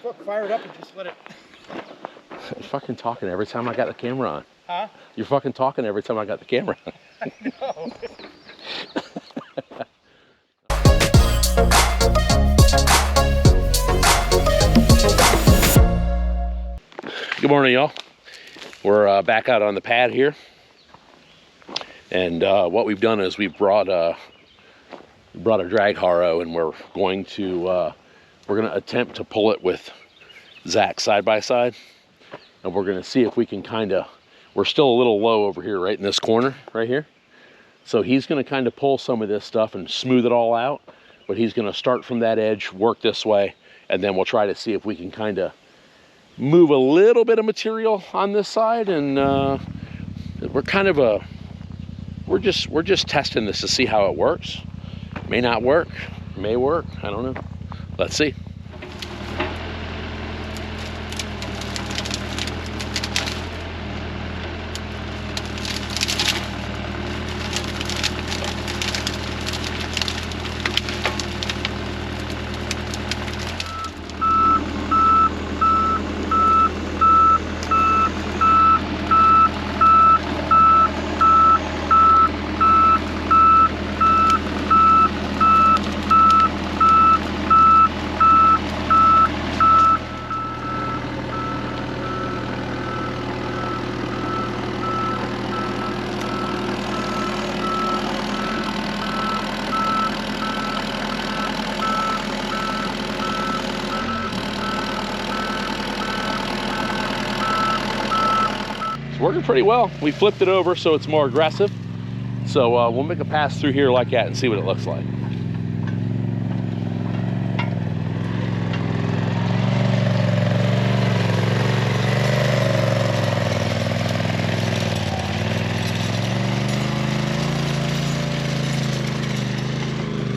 Fuck, fire it up and just let it. You're fucking talking every time I got the camera on. Huh? You're fucking talking every time I got the camera on. I know. Good morning, y'all. We're back out on the pad here. And what we've done is we've brought a drag harrow, and we're going to attempt to pull it with Zach side by side. And we're gonna see if we can we're still a little low over here, right in this corner, right here. So he's gonna kind of pull some of this stuff and smooth it all out, but he's gonna start from that edge, work this way, and then we'll try to see if we can kind of move a little bit of material on this side. And we're just testing this to see how it works. May not work, may work, I don't know. Let's see. Working pretty well. We flipped it over so it's more aggressive. So we'll make a pass through here like that and see what it looks like.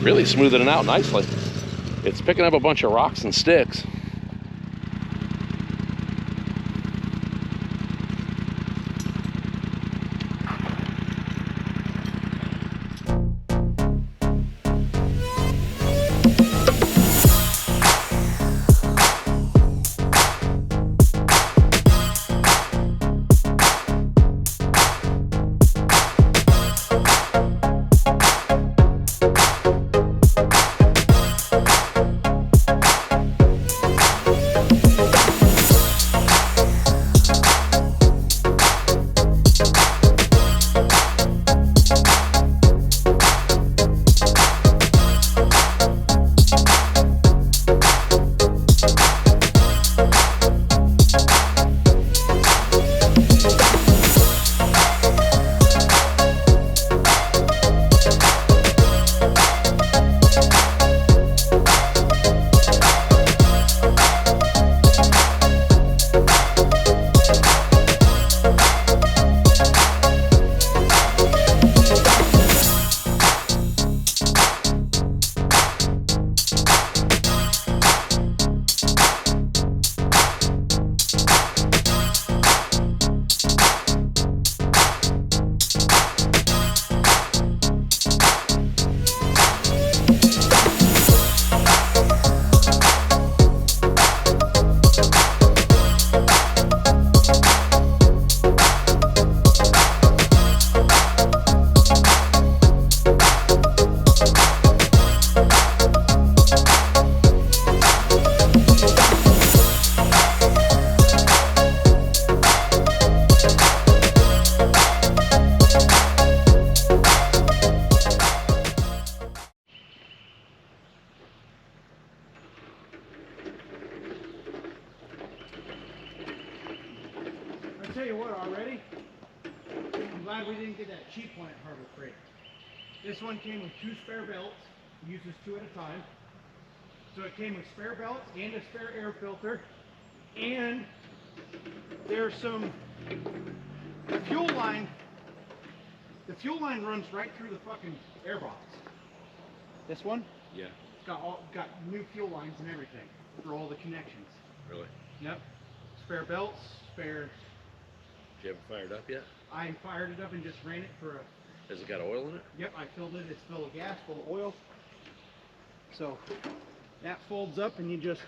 Really smoothing it out nicely. It's picking up a bunch of rocks and sticks. I tell you what, already, I'm glad we didn't get that cheap one at Harbor Freight. This one came with 2 spare belts. We use this 2 at a time. So it came with spare belts and a spare air filter, and there's some fuel line. The fuel line runs right through the fucking air box. This one? Yeah. It's got new fuel lines and everything for all the connections. Really? Yep. Spare belts, spare. Did you have it fired up yet? I fired it up and just ran it for a. Has it got oil in it? Yep, I filled it. It's full of gas, full of oil. So that folds up and you just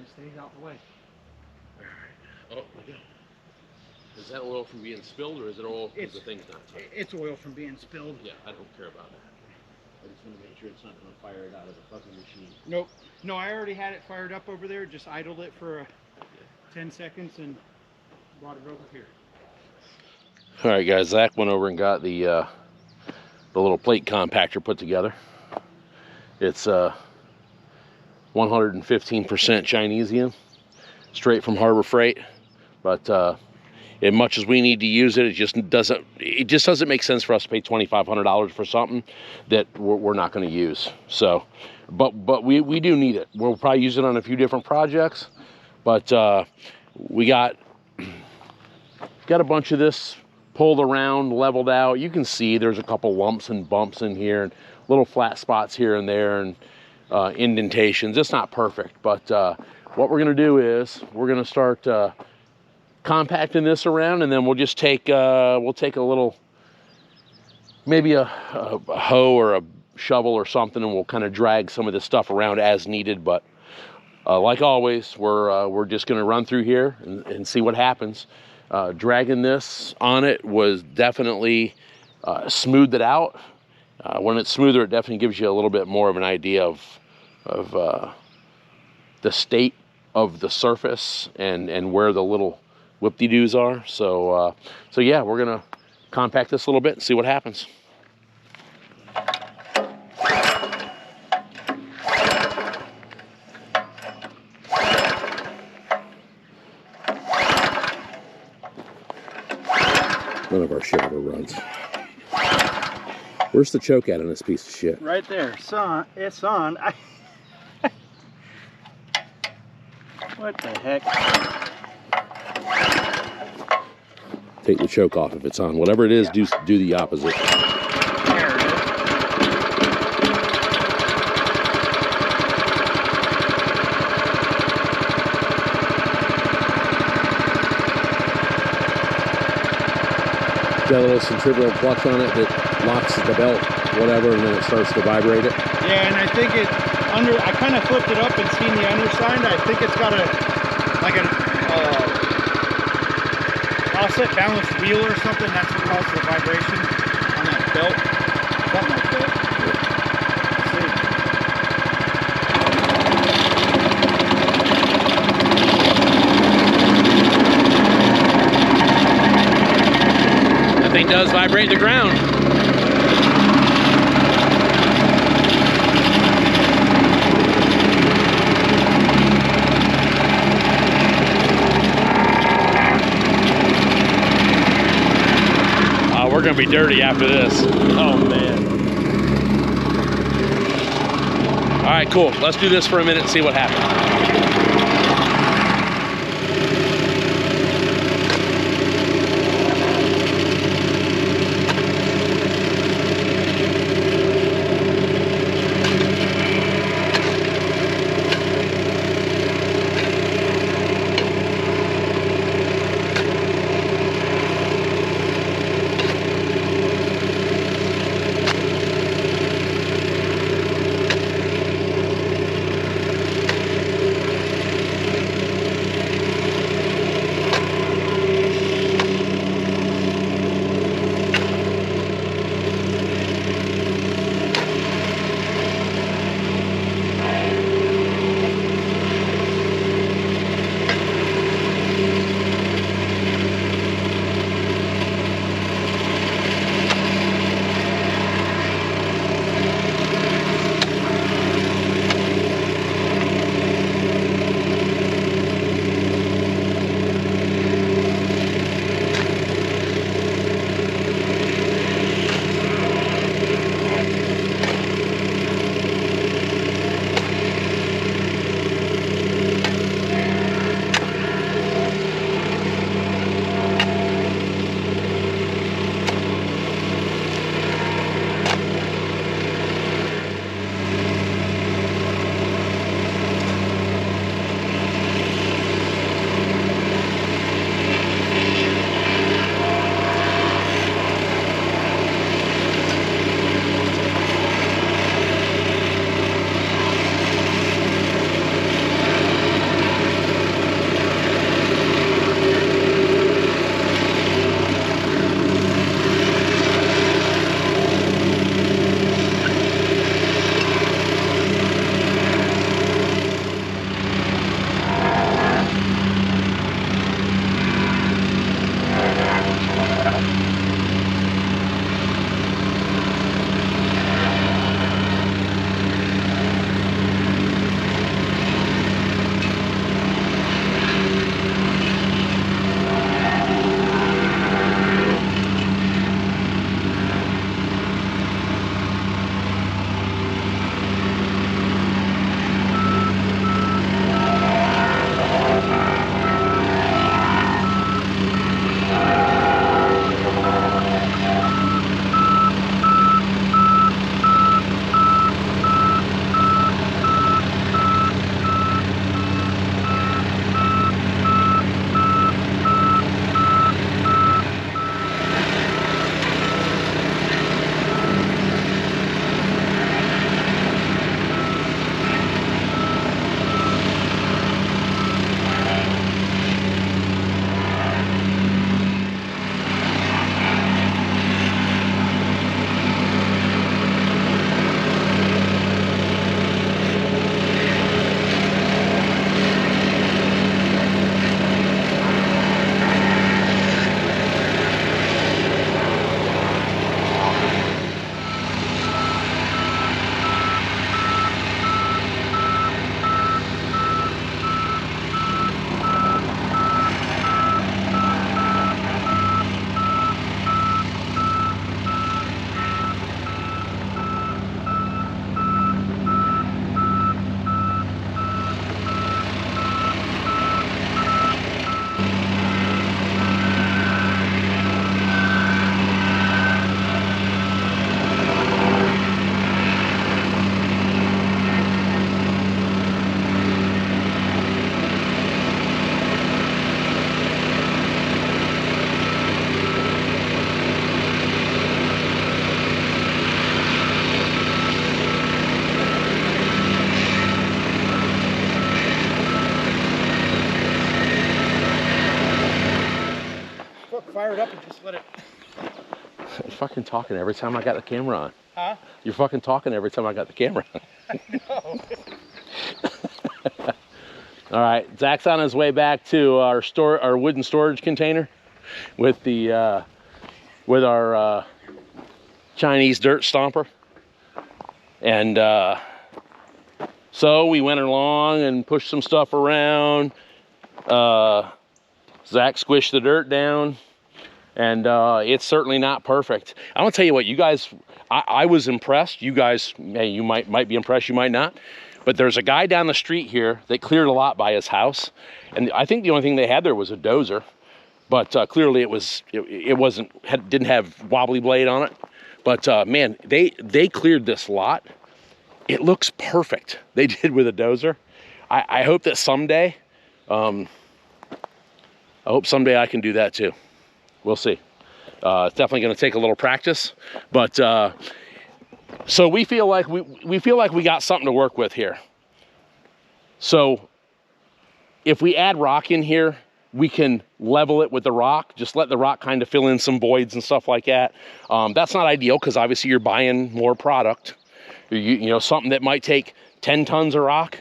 it stays out the way. Oh, yeah. Is that oil from being spilled, or is it oil because the thing's not tight? It's oil from being spilled. Yeah, I don't care about that. I just want to make sure it's not going to fire it out of the fucking machine. Nope. No, I already had it fired up over there. Just idled it for 10 seconds and brought it over here. All right, guys. Zach went over and got the little plate compactor put together. It's 115% Chinesium, straight from Harbor Freight. But as much as we need to use it, it just doesn't make sense for us to pay $2,500 for something that we're not going to use. So, but we do need it. We'll probably use it on a few different projects. But we got a bunch of this pulled around, leveled out. You can see there's a couple lumps and bumps in here, and little flat spots here and there, and indentations. It's not perfect, but what we're going to do is we're going to start compacting this around, and then we'll just take a little, maybe a hoe or a shovel or something, and we'll kind of drag some of this stuff around as needed. But like always, we're just going to run through here and see what happens. Dragging this on it was definitely smoothed it out. When it's smoother, it definitely gives you a little bit more of an idea of the state of the surface and where the little whip-de-doos are. So yeah, we're gonna compact this a little bit and see what happens. None of our shit ever runs. Where's the choke at on this piece of shit? Right there, son. It's on. What the heck? Take the choke off if it's on. Whatever it is, do the opposite. There it is. Got a little centrifugal clutch on it that locks the belt, whatever, and then it starts to vibrate it. Yeah, and I think I kind of flipped it up and seen the underside. I think it's got an offset balanced wheel or something. That's what causes the vibration on that belt. Something like that. Let's see. That thing does vibrate the ground. We're gonna be dirty after this. Oh man. All right, cool. Let's do this for a minute and see what happens. fire it up and just let it. You're fucking talking every time I got the camera on. Huh? You're fucking talking every time I got the camera on. I know. All right, Zach's on his way back to our wooden storage container with the with our Chinese dirt stomper, and so we went along and pushed some stuff around. Zach squished the dirt down, and it's certainly not perfect. I'm gonna tell you what, you guys, I was impressed. You guys, hey, you might be impressed, you might not. But there's a guy down the street here that cleared a lot by his house, and I think the only thing they had there was a dozer, but clearly it didn't have wobbly blade on it. But man, they cleared this lot. It looks perfect. They did with a dozer. I hope that someday, I can do that too. We'll see. It's definitely going to take a little practice, but. So we feel like we got something to work with here. So if we add rock in here, we can level it with the rock, just let the rock kind of fill in some voids and stuff like that. That's not ideal because obviously you're buying more product. You know, something that might take 10 tons of rock,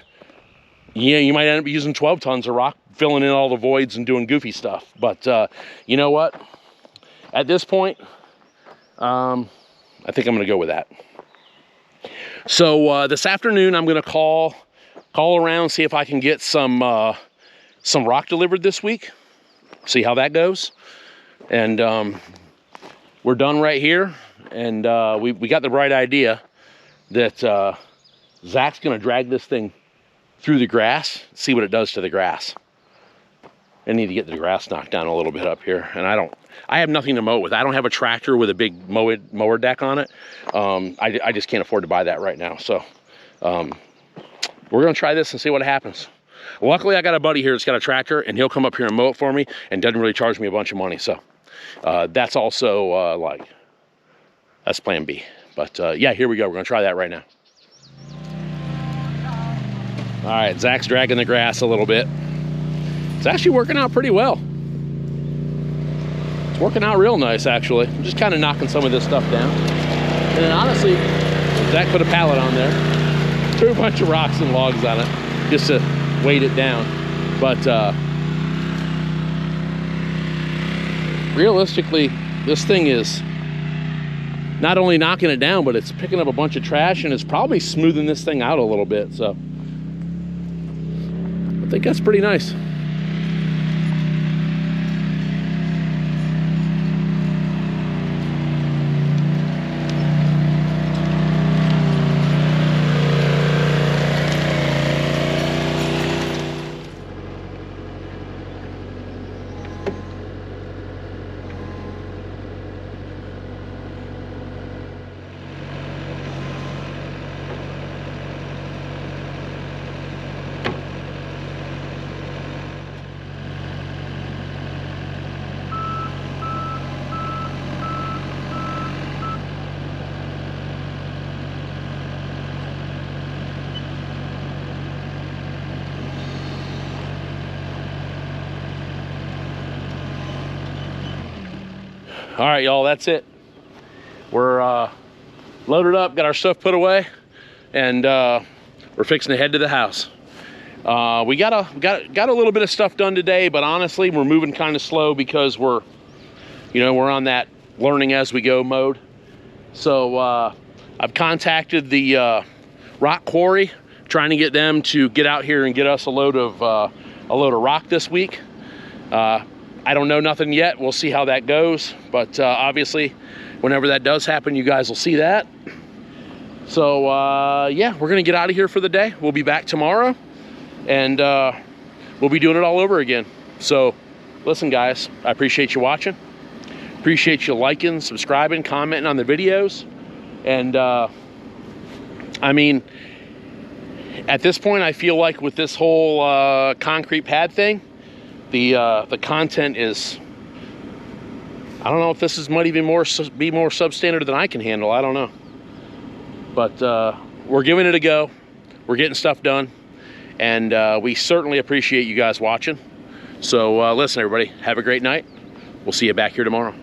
yeah, you might end up using 12 tons of rock, filling in all the voids and doing goofy stuff. But you know what? At this point, I think I'm gonna go with that. So this afternoon, I'm gonna call around, see if I can get some rock delivered this week, see how that goes. And we're done right here. And we got the bright idea that Zach's gonna drag this thing through the grass, see what it does to the grass. I need to get the grass knocked down a little bit up here. And I have nothing to mow it with. I don't have a tractor with a big mower deck on it. I just can't afford to buy that right now. So we're gonna try this and see what happens. Luckily, I got a buddy here that's got a tractor, and he'll come up here and mow it for me and doesn't really charge me a bunch of money. So that's also that's plan B. But yeah, here we go. We're gonna try that right now. All right, Zach's dragging the grass a little bit. It's actually working out pretty well. It's working out real nice, actually. I'm just kind of knocking some of this stuff down. And then honestly, Zach put a pallet on there, threw a bunch of rocks and logs on it just to weight it down. But realistically, this thing is not only knocking it down, but it's picking up a bunch of trash, and it's probably smoothing this thing out a little bit. So I think that's pretty nice. All right, y'all, that's it. We're loaded up, got our stuff put away, and we're fixing to head to the house. We got a little bit of stuff done today, but honestly, we're moving kind of slow because we're on that learning as we go mode. So I've contacted the rock quarry, trying to get them to get out here and get us a load of rock this week. I don't know nothing yet. We'll see how that goes. But obviously, whenever that does happen, you guys will see that. So yeah, we're gonna get out of here for the day. We'll be back tomorrow, and we'll be doing it all over again. So listen, guys, I appreciate you watching. Appreciate you liking, subscribing, commenting on the videos. And I mean, at this point, I feel like with this whole concrete pad thing, the content is, I don't know if this might even be more substandard than I can handle. I don't know. But we're giving it a go. We're getting stuff done. And we certainly appreciate you guys watching. So listen, everybody, have a great night. we'll see you back here tomorrow.